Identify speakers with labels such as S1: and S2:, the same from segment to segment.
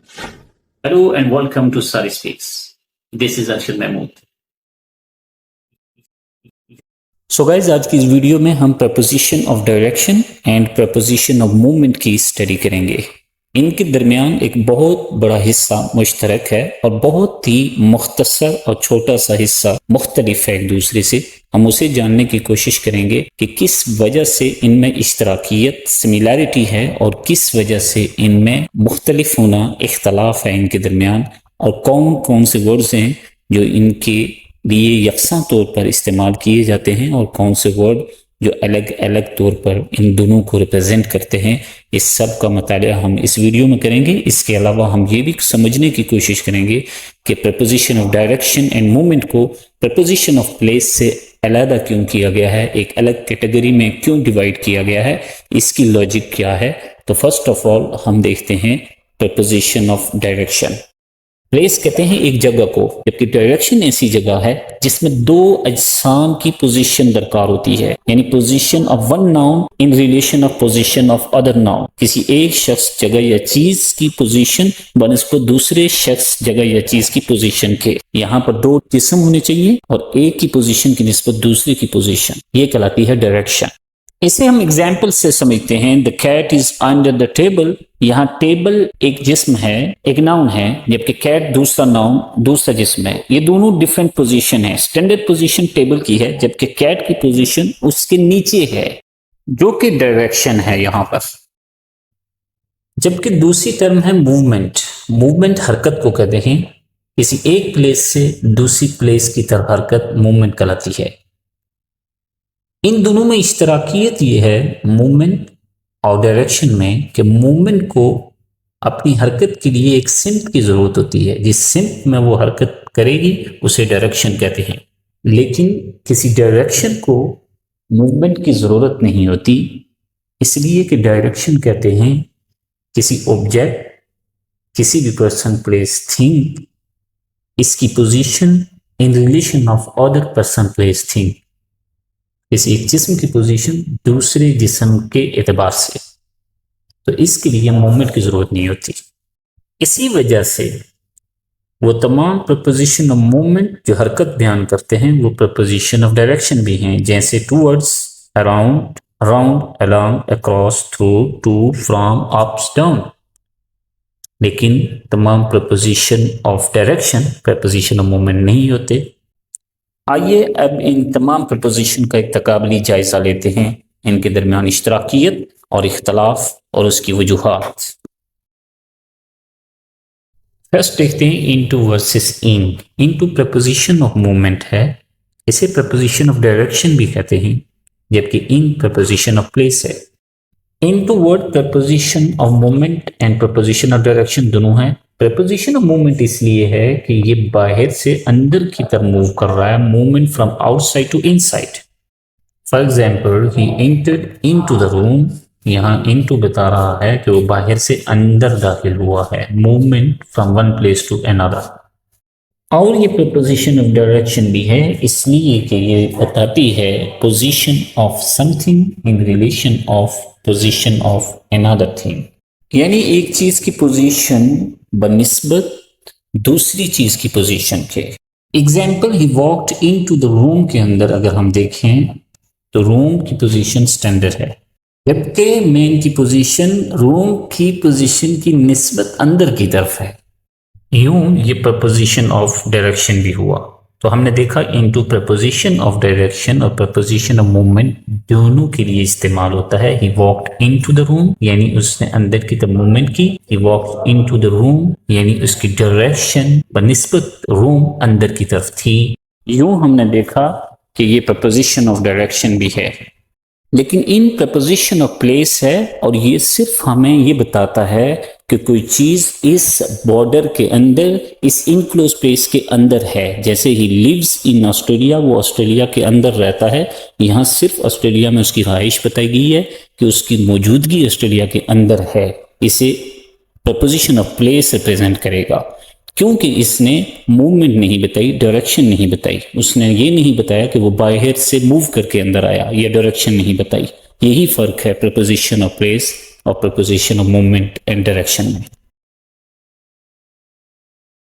S1: Hello and welcome to Sari Speaks. This is Arshad Mahmood. So guys आज की इस video में हम preposition of direction and preposition of movement की study करेंगे। इनके दरमियान एक बहुत बड़ा हिस्सा मुश्तरक है और बहुत ही मुख्तसर और छोटा सा हिस्सा मुख्तलिफ है एक दूसरे से। हम उसे जानने की कोशिश करेंगे कि किस वजह से इनमें इश्तराकियत सिमिलैरिटी है और किस वजह से इनमें मुख्तलिफ होना इख्तलाफ है इनके दरमियान, और कौन कौन से वर्ड्स हैं जो इनके लिए यकसा तौर पर इस्तेमाल किए जाते हैं और कौन से वर्ड जो अलग अलग तौर पर इन दोनों को रिप्रेजेंट करते हैं। इस सब का मुतालिया हम इस वीडियो में करेंगे। इसके अलावा हम ये भी समझने की कोशिश करेंगे कि preposition of direction and movement को प्रपोजिशन ऑफ प्लेस से अलग क्यों किया गया है, एक अलग कैटेगरी में क्यों डिवाइड किया गया है, इसकी लॉजिक क्या है। तो फर्स्ट ऑफ ऑल हम देखते हैं प्रपोजिशन ऑफ डायरेक्शन। प्लेस कहते हैं एक जगह को, जबकि डायरेक्शन ऐसी जगह है जिसमें दो अजसाम की पोजीशन दरकार होती है, यानी position of one noun in relation of position of other noun. किसी एक शख्स, जगह या चीज की पोजीशन बनिस्बत दूसरे शख्स, जगह या चीज की पोजीशन के। यहाँ पर दो जिस्म होने चाहिए और एक की पोजीशन की निस्बत दूसरे की पोजीशन, ये कहलाती है डायरेक्शन। इसे हम एग्जाम्पल से समझते हैं। The cat is under the table. यहाँ टेबल एक जिस्म है, एक नाउन है, जबकि कैट दूसरा नाउन, दूसरा जिस्म है। ये दोनों डिफरेंट पोजीशन है। स्टैंडर्ड पोजीशन टेबल की है, जबकि कैट की पोजीशन उसके नीचे है, जो कि डायरेक्शन है यहाँ पर। जबकि दूसरी टर्म है मूवमेंट। मूवमेंट हरकत को कहते हैं, किसी एक प्लेस से दूसरी प्लेस की तरफ हरकत मूवमेंट कहलाती है। इन दोनों में इश्तराकियत ये है मूवमेंट और डायरेक्शन में कि मूवमेंट को अपनी हरकत के लिए एक सिम्त की जरूरत होती है। जिस सिम्त में वो हरकत करेगी उसे डायरेक्शन कहते हैं। लेकिन किसी डायरेक्शन को मूवमेंट की जरूरत नहीं होती, इसलिए कि डायरेक्शन कहते हैं किसी ऑब्जेक्ट, किसी भी पर्सन, प्लेस, थिंग, इसकी position in relation of other person, place, thing, किसी एक जिस्म की पोजीशन दूसरे जिस्म के एतबार से। तो इसके लिए मूवमेंट की जरूरत नहीं होती। इसी वजह से वो तमाम प्रपोजिशन ऑफ मूवमेंट जो हरकत बयान करते हैं वो प्रपोजिशन ऑफ डायरेक्शन भी हैं, जैसे towards, around, around, along, across, through, to, from, ups, down. लेकिन तमाम preposition of direction preposition of movement नहीं होते। आइए अब इन तमाम प्रपोजिशन का एक तकाबली जायजा लेते हैं, इनके दरमियान इश्तराकियत और इख्तलाफ और उसकी वजूहात। फर्स्ट देखते हैं into versus in. Into preposition of movement है, इसे प्रपोजिशन ऑफ डायरेक्शन भी कहते हैं, जबकि इन प्रपोजिशन ऑफ प्लेस है। Into word preposition of movement and preposition of direction दोनों है। प्रपोजिशन ऑफ मूवमेंट इसलिए है कि ये बाहर से अंदर की तरफ मूव कर रहा है, movement from outside to inside. For example, he entered into the room. यहाँ इनटू बता रहा है कि वो बाहर से अंदर दाखिल हुआ है, movement from one place to another. और ये प्रपोजिशन ऑफ डायरेक्शन भी है, इसलिए कि ये बताती है position of something in relation of position of another thing, यानी एक चीज की पोजीशन बनिस्बत दूसरी चीज की पोजीशन के। Example, he walked into the room के अंदर अगर हम देखें तो रूम की पोजीशन स्टैंडर्ड है, जबकि मैन की पोजीशन रूम की पोजीशन की निस्बत अंदर की तरफ है। यूं ये प्रपोजिशन ऑफ डायरेक्शन भी हुआ। तो हमने देखा इनटू प्रपोजिशन ऑफ डायरेक्शन और प्रपोजिशन ऑफ मूवमेंट दोनों के लिए इस्तेमाल होता है। ही वॉक्ड इनटू द रूम यानी उसने अंदर की तरफ मूवमेंट की। ही वॉक्ड इनटू द रूम यानी उसकी डायरेक्शन बनिस्बत रूम अंदर की तरफ थी। यूं हमने देखा कि ये प्रपोजिशन ऑफ डायरेक्शन भी है। लेकिन इन प्रपोजिशन ऑफ प्लेस है और ये सिर्फ हमें ये बताता है कि कोई चीज इस बॉर्डर के अंदर, इस इनक्लोज स्पेस के अंदर है। जैसे ही लिव्स इन ऑस्ट्रेलिया, वो ऑस्ट्रेलिया के अंदर रहता है। यहाँ सिर्फ ऑस्ट्रेलिया में उसकी रहाइश बताई गई है कि उसकी मौजूदगी ऑस्ट्रेलिया के अंदर है। इसे प्रपोजिशन ऑफ प्लेस रिप्रेजेंट करेगा, क्योंकि इसने मूवमेंट नहीं बताई, डायरेक्शन नहीं बताई। उसने ये नहीं बताया कि वो बाहर से मूव करके अंदर आया, या डायरेक्शन नहीं बताई। यही फर्क है प्रपोजिशन ऑफ प्लेस और preposition of movement and direction में।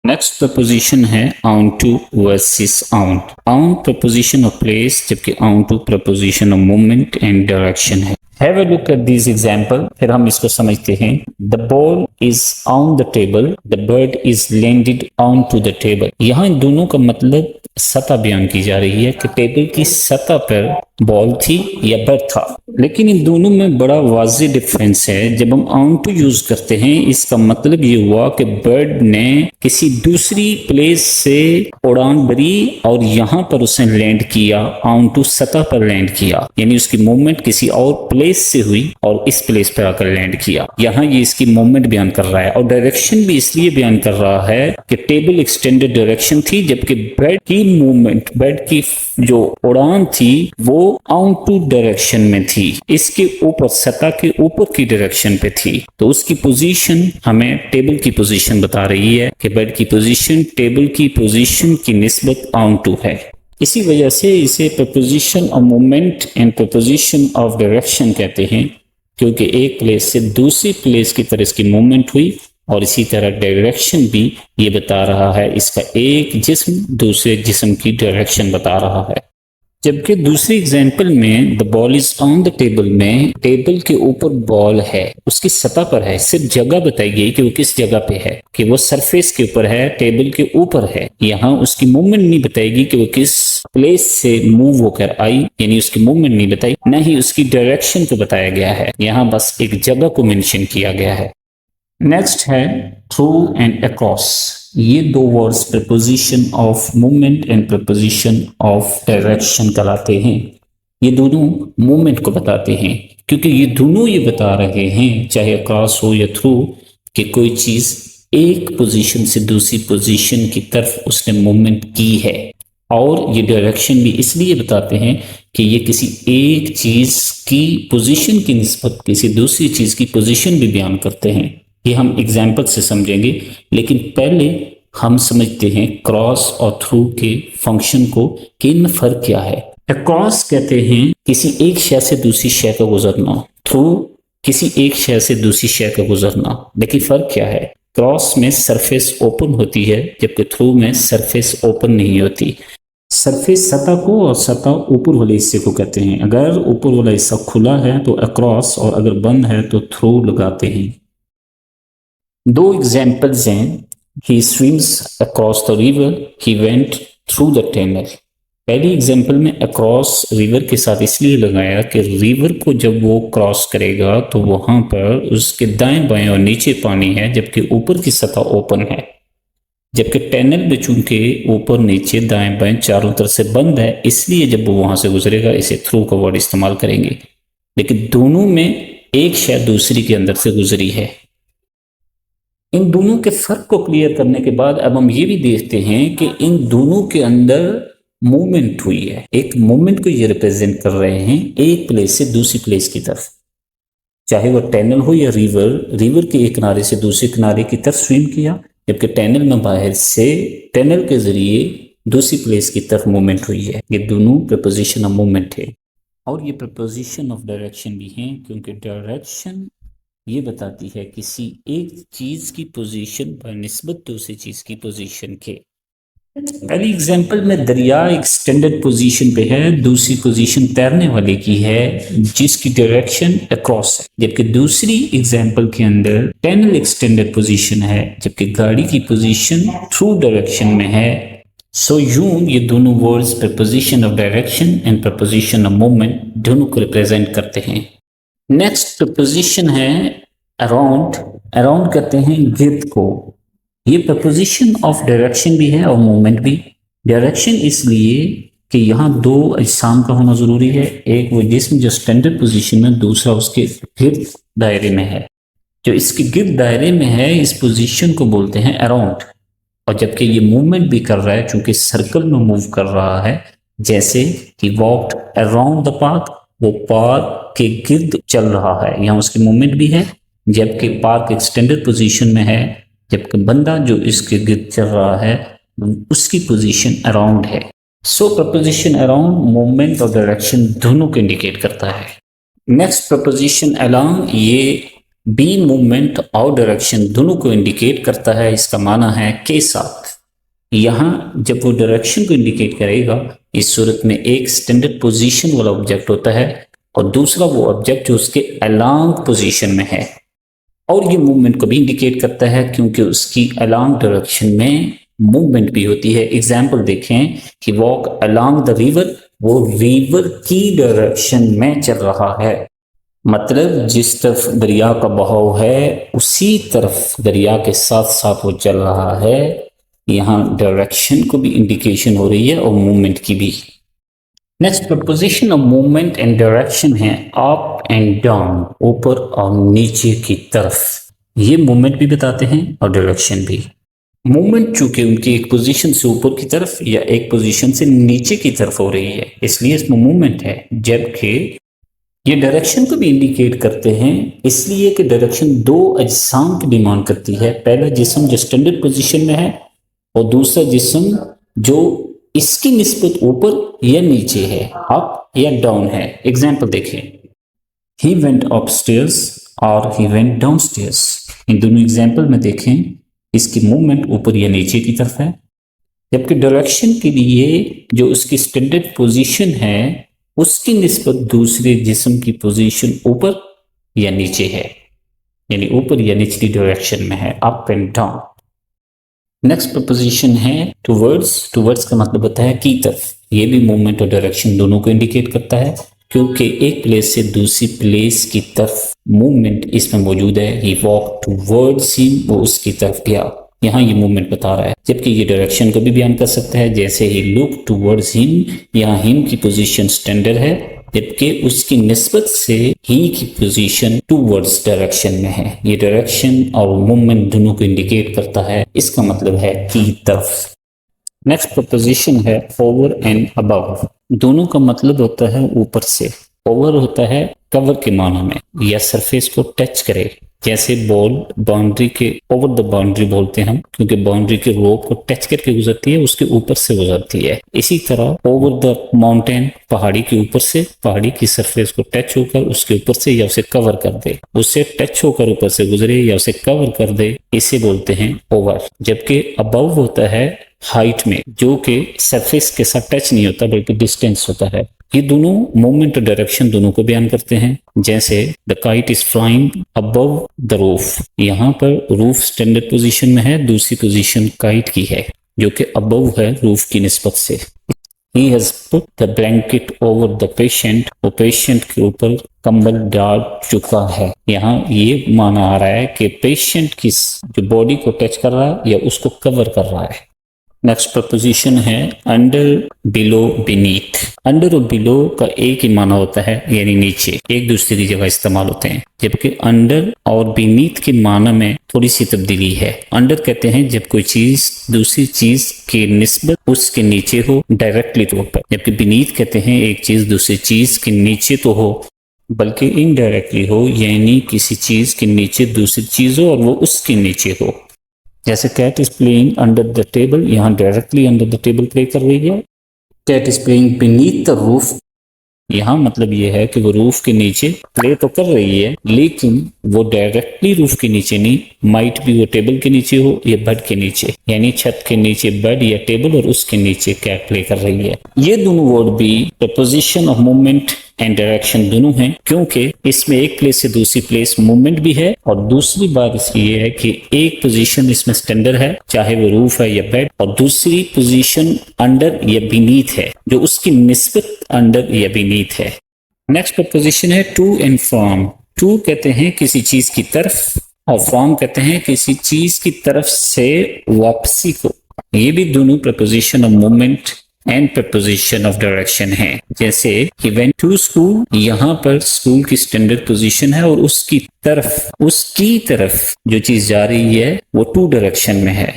S1: नेक्स्ट प्रपोजिशन है onto versus out. On preposition of place, जबकि onto preposition of movement and direction है। Have a look at this example, फिर हम इसको समझते हैं। The ball is on the table, the bird is landed onto the table. यहाँ इन दोनों का मतलब सतह बयान की जा रही है कि टेबल की सतह पर बॉल थी या बर्ड था, लेकिन इन दोनों में बड़ा वाज़ेह डिफरेंस है। जब हम ऑन टू यूज करते हैं, इसका मतलब ये हुआ कि बर्ड ने किसी दूसरी प्लेस से उड़ान भरी और यहाँ पर उसने लैंड किया, ऑन टू सतह पर लैंड किया, यानी उसकी मूवमेंट किसी और प्लेस से हुई और इस प्लेस पर आकर लैंड किया। यहाँ ये इसकी मूवमेंट बयान कर रहा है और डायरेक्शन भी इसलिए बयान कर रहा है कि टेबल एक्सटेंडेड डायरेक्शन थी, जबकि बर्ड की मूवमेंट, बर्ड की जो उड़ान थी वो ऑन टू डायरेक्शन में थी, इसके ऊपर सतह के ऊपर की डायरेक्शन पे थी। तो उसकी पोजीशन हमें टेबल की पोजीशन बता रही है कि बर्ड की पोजीशन टेबल की पोजीशन की निस्बत ऑन टू है। इसी वजह से इसे preposition of movement and preposition of direction कहते हैं, क्योंकि एक प्लेस से दूसरी प्लेस की तरफ इसकी मूवमेंट हुई और इसी तरह डायरेक्शन भी ये बता रहा है, इसका एक जिस्म दूसरे जिस्म की डायरेक्शन बता रहा है। जबकि दूसरी एग्जाम्पल में the ball is on the table में टेबल के ऊपर बॉल है, उसकी सतह पर है, सिर्फ जगह बताई गई कि वो किस जगह पे है, कि वो सरफेस के ऊपर है, टेबल के ऊपर है। यहाँ उसकी मूवमेंट नहीं बताएगी कि वो किस प्लेस से मूव होकर आई, यानी उसकी मूवमेंट नहीं बताई, न ही उसकी डायरेक्शन को बताया गया है। यहाँ बस एक जगह को मेंशन किया गया है। नेक्स्ट है थ्रू एंड अक्रॉस। ये दो words preposition of movement and preposition of direction कहलाते हैं। ये दोनों मूवमेंट को बताते हैं, क्योंकि ये दोनों ये बता रहे हैं, चाहे अक्रॉस हो या थ्रू, कि कोई चीज एक पोजीशन से दूसरी पोजीशन की तरफ उसने मूवमेंट की है। और ये डायरेक्शन भी इसलिए बताते हैं कि ये किसी एक चीज की पोजीशन की निस्बत किसी दूसरी चीज की पोजीशन भी बयान करते हैं। ये हम एग्जाम्पल से समझेंगे, लेकिन पहले हम समझते हैं क्रॉस और थ्रू के फंक्शन को, कि इनमें फर्क क्या है। अक्रॉस कहते हैं किसी एक शय से दूसरी शय का गुजरना, थ्रू किसी एक शय से दूसरी शय का गुजरना। लेकिन फर्क क्या है, क्रॉस में सरफेस ओपन होती है, जबकि थ्रू में सरफेस ओपन नहीं होती। सरफेस सतह को और सतह ऊपर वाले हिस्से को कहते हैं। अगर ऊपर वाला हिस्सा खुला है तो अक्रॉस, और अगर बंद है तो थ्रू लगाते हैं। दो एग्जाम्पल्स हैं, he swims across the river, he went through the tunnel. पहली एग्जाम्पल में अक्रॉस रिवर के साथ इसलिए लगाया कि रिवर को जब वो क्रॉस करेगा तो वहां पर उसके दाएं बाएं और नीचे पानी है, जबकि ऊपर की सतह ओपन है। जबकि टनल में चूंकि ऊपर नीचे दाएं बाएं चारों तरफ से बंद है, इसलिए जब वो वहां से गुजरेगा इसे थ्रू का वर्ड इस्तेमाल करेंगे। लेकिन दोनों में एक शय दूसरी के अंदर से गुजरी है। इन दोनों के फर्क को क्लियर करने के बाद अब हम ये भी देखते हैं कि इन दोनों के अंदर मूवमेंट हुई है। एक मूवमेंट को ये रिप्रेजेंट कर रहे हैं एक प्लेस से दूसरी प्लेस की तरफ, चाहे वो टनल हो या रिवर। रिवर के एक किनारे से दूसरे किनारे की तरफ स्विम किया, जबकि टनल में बाहर से टनल के जरिए दूसरी प्लेस की तरफ मूवमेंट हुई है। ये दोनों प्रपोजिशन ऑफ मूवमेंट है। और ये प्रपोजिशन ऑफ डायरेक्शन भी हैं, क्योंकि डायरेक्शन ये बताती है किसी एक चीज की पोजीशन पर निस्बत दूसरी चीज की पोजीशन के। पहली एग्जांपल में दरिया एक्सटेंडेड पोजीशन पे है, दूसरी पोजीशन तैरने वाले की है जिसकी डायरेक्शन अक्रॉस है। जबकि दूसरी एग्जांपल के अंदर टनल एक्सटेंडेड पोजीशन है, जबकि गाड़ी की पोजीशन थ्रू डायरेक्शन में है। सो यूं ये दोनों words preposition of direction and preposition of movement दोनों को रिप्रेजेंट करते हैं। नेक्स्ट प्रपोजिशन है अराउंड। अराउंड कहते हैं गिर्द को। ये प्रपोजिशन ऑफ डायरेक्शन भी है और मूवमेंट भी। डायरेक्शन इसलिए कि यहाँ दो अजसाम का होना जरूरी है, एक वो जिस्म जो स्टैंडर्ड पोजीशन में, दूसरा उसके गिर्द दायरे में है। जो इसके गिर्द दायरे में है इस पोजीशन को बोलते हैं अराउंड। और जबकि ये मूवमेंट भी कर रहा है, चूंकि सर्कल में मूव कर रहा है, जैसे कि वॉक्ड अराउंड द पार्क, वो पार्क के गिर्द चल रहा है, यहाँ उसकी मूवमेंट भी है। जबकि पार्क एक्सटेंडेड पोजीशन में है, जबकि बंदा जो इसके गिर्द चल रहा है उसकी पोजीशन अराउंड है। सो प्रपोजिशन अराउंड मूवमेंट और डायरेक्शन दोनों को इंडिकेट करता है। नेक्स्ट प्रपोजिशन अलोंग, ये बी मूवमेंट और डायरेक्शन दोनों को इंडिकेट करता है, इसका माना है के साथ। यहाँ जब वो डायरेक्शन को इंडिकेट करेगा, इस सूरत में एक स्टैंडर्ड पोजीशन वाला ऑब्जेक्ट होता है और दूसरा वो ऑब्जेक्ट जो उसके अलोंग पोजीशन में है, और ये मूवमेंट को भी इंडिकेट करता है क्योंकि उसकी अलोंग डायरेक्शन में मूवमेंट भी होती है। एग्जाम्पल देखें कि वॉक अलोंग द रिवर, वो रिवर की डायरेक्शन में चल रहा है, मतलब जिस तरफ दरिया का बहाव है उसी तरफ दरिया के साथ साथ वो चल रहा है। यहाँ डायरेक्शन को भी इंडिकेशन हो रही है और मूवमेंट की भी। Next preposition of movement and direction है अप एंड डाउन, ऊपर और नीचे की तरफ। ये मूवमेंट भी बताते हैं और डायरेक्शन भी। मूवमेंट चूंकि उनकी एक पोजीशन से ऊपर की तरफ या एक पोजीशन से नीचे की तरफ हो रही है इसलिए इसमें मूवमेंट है, जबकि ये डायरेक्शन को भी इंडिकेट करते हैं इसलिए कि डायरेक्शन दो अजसाम की डिमांड करती है। पहला जिस्म जो स्टैंडर्ड पोजीशन में है और दूसरा जिस्म जो इसकी निस्बत ऊपर या नीचे है, अप या डाउन है। एग्जाम्पल देखें, ही वेंट अपस्टेयर्स और ही वेंट डाउनस्टेयर्स। इन दोनों एग्जाम्पल में देखें इसकी मूवमेंट ऊपर या नीचे की तरफ है, जबकि डायरेक्शन के लिए जो उसकी स्टैंडर्ड पोजीशन है उसकी निस्बत दूसरे जिस्म की पोजीशन ऊपर या नीचे है, यानी ऊपर या निचली डायरेक्शन में है, up and down. Next preposition है टुवर्ड्स। टुवर्ड्स का मतलब होता है की तरफ। ये भी मूवमेंट और डायरेक्शन दोनों को इंडिकेट करता है क्योंकि एक प्लेस से दूसरी प्लेस की तरफ मूवमेंट इसमें मौजूद है। ही वॉक टुवर्ड्स हिम, वो उसकी तरफ गया, यहाँ ये मूवमेंट बता रहा है। जबकि ये डायरेक्शन को भी बयान कर सकता है, जैसे ही लुक टुवर्ड्स हिम, यहाँ हिम की पोजीशन स्टैंडर्ड है जबकि उसकी निस्बत से ही की पोजीशन टुवर्ड्स डायरेक्शन में है। ये डायरेक्शन और मूवमेंट दोनों को इंडिकेट करता है, इसका मतलब है की तरफ। नेक्स्ट प्रपोजिशन है ओवर एंड अबव। दोनों का मतलब होता है ऊपर से। ओवर होता है कवर के माना में या सरफेस को टच करे, जैसे बॉल बाउंड्री के ओवर द बाउंड्री बोलते हैं हम, क्योंकि बाउंड्री के रोप को टच करके गुजरती है, उसके ऊपर से गुजरती है। इसी तरह ओवर द माउंटेन, पहाड़ी के ऊपर से, पहाड़ी की सरफेस को टच होकर उसके ऊपर से या उसे कवर कर दे, उससे टच होकर ऊपर से गुजरे या उसे कवर कर दे, इसे बोलते हैं ओवर। जबकि अबव होता है हाइट में, जो कि सरफेस के साथ टच नहीं होता बल्कि डिस्टेंस होता है। ये दोनों मूवमेंट और डायरेक्शन दोनों को बयान करते हैं, जैसे the kite is flying above the roof. यहाँ पर रूफ स्टैंडर्ड पोजीशन में है, दूसरी पोजीशन काइट की है जो कि अबव है रूफ की निस्बत से। He has put the blanket over the patient, वो पेशेंट के ऊपर कंबल डाल चुका है। यहाँ ये माना आ रहा है कि पेशेंट की जो बॉडी को टच कर रहा है या उसको कवर कर रहा है। नेक्स्ट प्रपोजिशन है अंडर, बिलो, बीनीथ। अंडर और बिलो का एक ही माना होता है, यानी नीचे, एक दूसरे की जगह इस्तेमाल होते हैं, जबकि अंडर और बीनीथ के माना में थोड़ी सी तब्दीली है। अंडर कहते हैं जब कोई चीज दूसरी चीज की निस्बत उसके नीचे हो डायरेक्टली तौर पर, जबकि बीनीथ कहते हैं एक चीज दूसरी चीज के नीचे तो हो बल्कि इनडायरेक्टली हो, यानी किसी चीज के नीचे दूसरी चीज हो और वो उसके नीचे हो। जैसे cat is playing under the table, यहाँ directly under the table play कर रही है। Cat is playing beneath the roof, यहाँ मतलब ये है कि वो रूफ के नीचे प्ले तो कर रही है लेकिन वो डायरेक्टली रूफ के नीचे नहीं, माइट भी वो टेबल के नीचे हो या बेड के नीचे, यानी छत के नीचे बेड या टेबल और उसके नीचे कैट प्ले कर रही है। ये दोनों वर्ड भी preposition of movement and direction दोनों हैं, क्योंकि इसमें एक प्लेस से दूसरी प्लेस मूवमेंट भी है और दूसरी बात इसकी ये है कि एक पोजीशन इसमें स्टैंडर्ड है, चाहे वो रूफ है या बेड, और दूसरी पोजीशन अंडर या बीनीथ है जो उसकी निस्बत अंडर या बीनीथ है। नेक्स्ट प्रपोजिशन है टू एंड फ्रॉम। टू कहते हैं किसी चीज की तरफ और फ्रॉम कहते हैं किसी चीज की तरफ से वापसी को। ये भी दोनों preposition of movement and preposition of direction है। जैसे he went to school, यहाँ पर स्कूल की स्टैंडर्ड पोजीशन है और उसकी तरफ जो चीज जा रही है वो टू डायरेक्शन में है।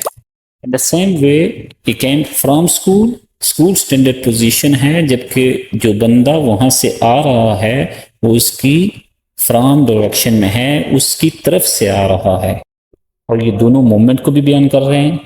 S1: In the same way he came from school, school standard position है जबकि जो बंदा वहां से आ रहा है वो उसकी फ्रॉम डायरेक्शन में है, उसकी तरफ से आ रहा है, और ये दोनों मूवमेंट को भी बयान कर रहे हैं।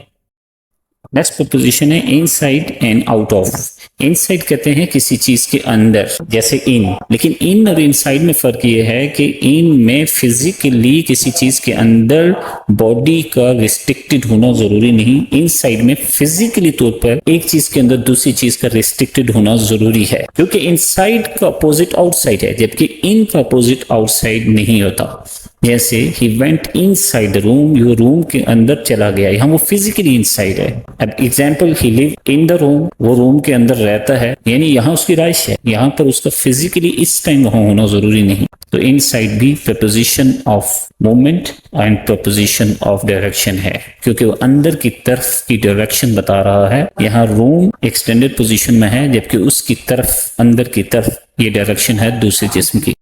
S1: नेक्स्ट प्रपोजिशन है inside and out of. Inside कहते हैं किसी चीज के अंदर, जैसे इन, लेकिन इन और इनसाइड में फर्क ये है कि इन में फिजिकली किसी चीज के अंदर बॉडी का रिस्ट्रिक्टेड होना जरूरी नहीं, इनसाइड में फिजिकली तौर पर एक चीज के अंदर दूसरी चीज का रिस्ट्रिक्टेड होना जरूरी है, क्योंकि इनसाइड का अपोजिट आउटसाइड है जबकि इन का अपोजिट आउटसाइड नहीं होता। जैसे he went inside the room, yo room के अंदर चला गया, यहाँ वो फिजिकली इनसाइड है। अब example, he live in the room, वो रूम के अंदर रहता है, यानी यहाँ उसकी राइश है, यहाँ पर उसका फिजिकली इस टाइम वहां होना जरूरी नहीं। तो इनसाइड भी preposition of movement and preposition of direction है, क्योंकि वो अंदर की तरफ की डायरेक्शन बता रहा है। यहाँ रूम एक्सटेंडेड पोजीशन में है जबकि उसकी तरफ, अंदर की तरफ ये डायरेक्शन है दूसरे जिस्म की।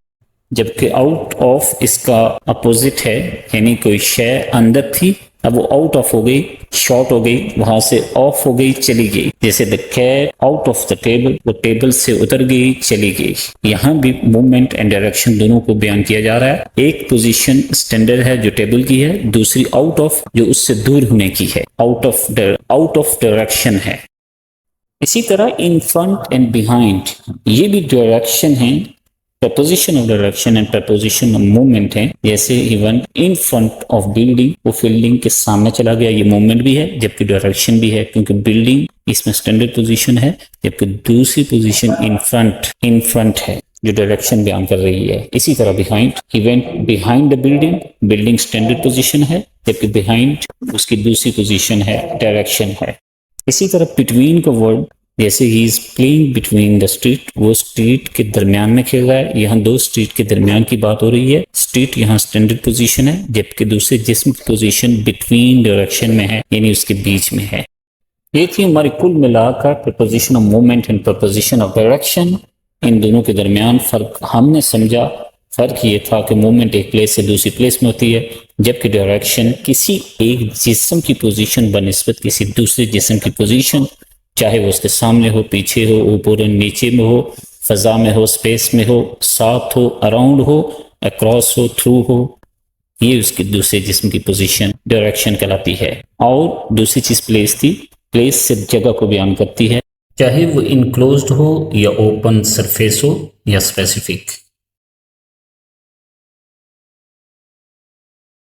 S1: जबकि आउट ऑफ इसका अपोजिट है, यानी कोई शय अंदर थी, अब वो आउट ऑफ हो गई, शॉर्ट हो गई, वहां से ऑफ हो गई, चली गई। जैसे the cat out of the table, वो टेबल से उतर गई, चली गई। यहाँ भी मूवमेंट एंड डायरेक्शन दोनों को बयान किया जा रहा है। एक पोजीशन स्टैंडर्ड है जो टेबल की है, दूसरी आउट ऑफ जो उससे दूर होने की है, आउट ऑफ डायरेक्शन है। इसी तरह इन फ्रंट एंड बिहाइंड, ये भी डायरेक्शन है, preposition of direction and preposition of movement है। जैसे even in front of building, वो बिल्डिंग के सामने चला गया, ये मूवमेंट भी है जबकि डायरेक्शन भी है, क्योंकि बिल्डिंग इसमें स्टैंडर्ड पोजीशन है जबकि दूसरी पोजीशन इन फ्रंट है जो डायरेक्शन बयान कर रही है। इसी तरह behind, event behind the building, building standard position है जबकि बिहाइंड उसकी दूसरी पोजीशन है, डायरेक्शन है। इसी तरह बिटवीन का वर्ड, जैसे he is playing between the street, वो स्ट्रीट के दरमियान में खेल रहा है। यहाँ दो स्ट्रीट के दरमियान की बात हो रही है। स्ट्रीट यहाँ स्टैंडर्ड पोजीशन है जबकि दूसरे जिस्म की पोजीशन बिटवीन डायरेक्शन में है, यानी उसके बीच में है। ये थी हमारी कुल मिलाकर preposition of movement and preposition of direction. इन दोनों के दरमियान फर्क हमने समझा। फर्क ये था कि मूवमेंट एक प्लेस से दूसरी प्लेस में होती है जबकि डायरेक्शन किसी एक जिस्म की पोजीशन बनिस्बत किसी दूसरे जिस्म की पोजीशन, चाहे वो उसके सामने हो, पीछे हो, ऊपर नीचे में हो, फजा में हो, स्पेस में हो, साथ हो, अराउंड हो, अक्रॉस हो, थ्रू हो, ये उसकी दूसरे जिस्म की पोजीशन डायरेक्शन कहलाती है। और दूसरी चीज प्लेस थी, प्लेस से जगह को बयान करती है, चाहे वो इनक्लोज्ड हो या ओपन सरफेस हो या स्पेसिफिक।